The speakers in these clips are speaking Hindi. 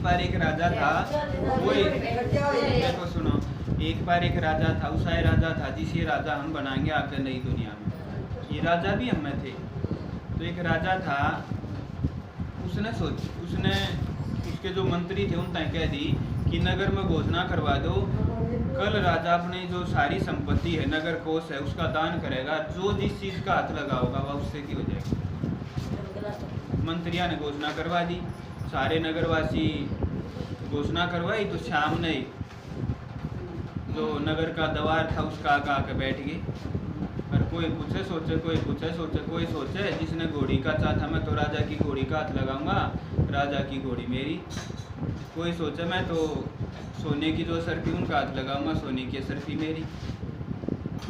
बार एक राजा था, कोई देखो सुनो, एक बार एक राजा था, उसा राजा था जिसे राजा हम बनाएंगे आकर नई दुनिया में। ये राजा भी हम में थे। तो एक राजा था, उसने उसके जो मंत्री थे उन तक कह दी कि नगर में घोषणा करवा दो, कल राजा अपने जो सारी संपत्ति है, नगर कोष है, उसका दान करेगा, जो जिस चीज़ का हाथ लगा होगा वह उससे की हो जाएगी। मंत्रियों ने घोषणा करवा दी, सारे नगरवासी घोषणा करवाई, तो शाम ने जो नगर का दवार था उसका आके बैठ गए। और कोई पूछे सोचे, कोई पूछे सोचे, कोई सोचे जिसने घोड़ी का चाह था मैं तो राजा की घोड़ी का हाथ लगाऊंगा, राजा की घोड़ी मेरी। कोई सोचे मैं तो सोने की जो सरफी उनका हाथ लगाऊंगा, सोने की सरफी मेरी।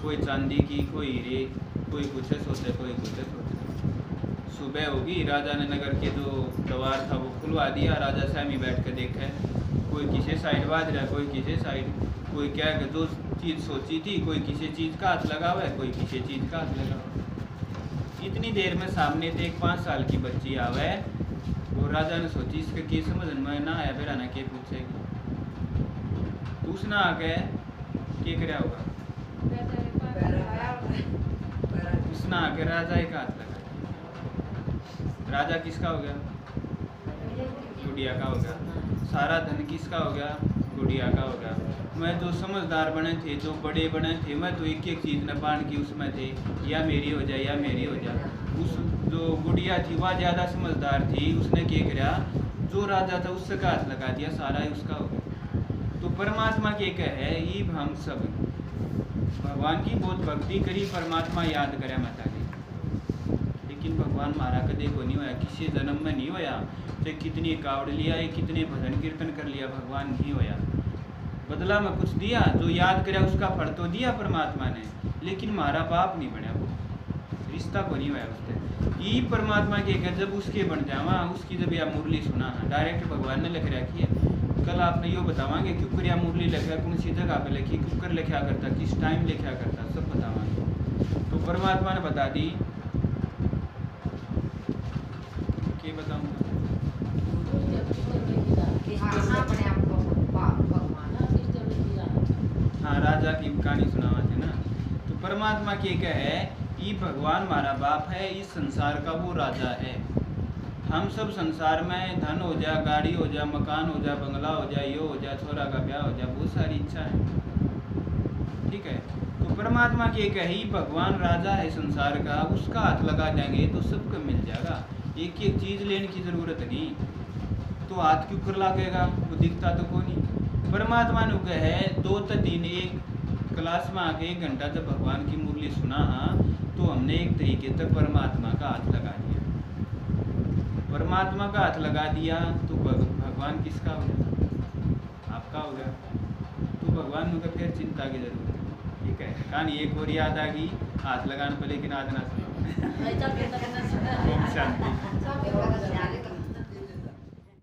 कोई चांदी की, कोई हीरे, कोई पूछे सोचे, कोई पूछे सोचे। सुबह होगी, राजा ने नगर के जो द्वार था वो खुलवा दिया। राजा स्वामी बैठ कर देखे, कोई किसी साइड बाज रहा, कोई किसी साइड, कोई क्या है जो चीज़ सोची थी, कोई किसी चीज़ का हाथ लगा हुआ है, कोई किसी चीज़ का हाथ लगा हुआ है। इतनी देर में सामने से एक 5 साल की बच्ची आवे, वो राजा ने सोची इसके की समझ में ना आया, फिर ना के पूछेगी। पूछना आ गए के क्या होगा, पूछना आके राजा एक हाथ लगा। राजा किसका हो गया? गुड़िया का हो गया। सारा धन किसका हो गया? गुड़िया का हो गया। मैं जो समझदार बने थे, जो बड़े बने थे, मैं तो एक एक चीज़ न पान की उसमें थे, या मेरी हो जाए या मेरी हो जाए। उस जो गुड़िया थी वह ज़्यादा समझदार थी, उसने क्या किया, जो राजा था उससे का हाथ लगा दिया, सारा ही उसका हो गया। तो परमात्मा के कहे ये हम सब भगवान की बहुत भक्ति करी, परमात्मा याद करे माता की, लेकिन भगवान मारा कदे को नहीं होया, किसी जन्म में नहीं होया। चाहे कितनी कावड़ लिया है, कितने भजन कीर्तन कर लिया, भगवान नहीं होया। बदला में कुछ दिया, जो याद करे उसका फल तो दिया परमात्मा ने, लेकिन मारा बाप नहीं बनया, वो रिश्ता को नहीं होया उससे। ये परमात्मा के जब उसके बन जावा, उसकी जब यह मुरली सुना, डायरेक्ट भगवान ने लिख रखी है। कल आपने यो बतावांगे क्यों कर मुरली लिखा, कौन सी जगह पे लिखी, क्यों कर लिखा करता, किस टाइम लिखा करता, सब बतावांगे। तो परमात्मा ने बता दी, क्या बताऊंगा, हाँ राजा की कहानी सुनावा थे ना। तो परमात्मा के कहे ये भगवान हमारा बाप है, इस संसार का वो राजा है। हम सब संसार में धन हो जा, गाड़ी हो जा, मकान हो जा, बंगला हो जा, यो हो जा, छोरा का ब्याह हो जा, बहुत सारी इच्छा है, ठीक है। तो परमात्मा के कहे भगवान राजा है संसार का, उसका हाथ लगा देंगे तो सबको मिल जाएगा, एक एक चीज़ लेने की ज़रूरत नहीं। तो हाथ क्यों कर लागेगा, वो दिखता तो को नहीं। परमात्मा ने कहे 2-3 एक क्लास में आके 1 घंटा जब भगवान की मुरली सुना, तो हमने एक तरीके से परमात्मा का हाथ लगा दिया। परमात्मा का हाथ लगा दिया तो भगवान किसका हो गया? आपका हो गया। तो भगवान में फिर चिंता की जरूरत है, ठीक है। कहानी एक और याद आ गई, हाथ लगाने पर, लेकिन आज ना सुनो। शांति।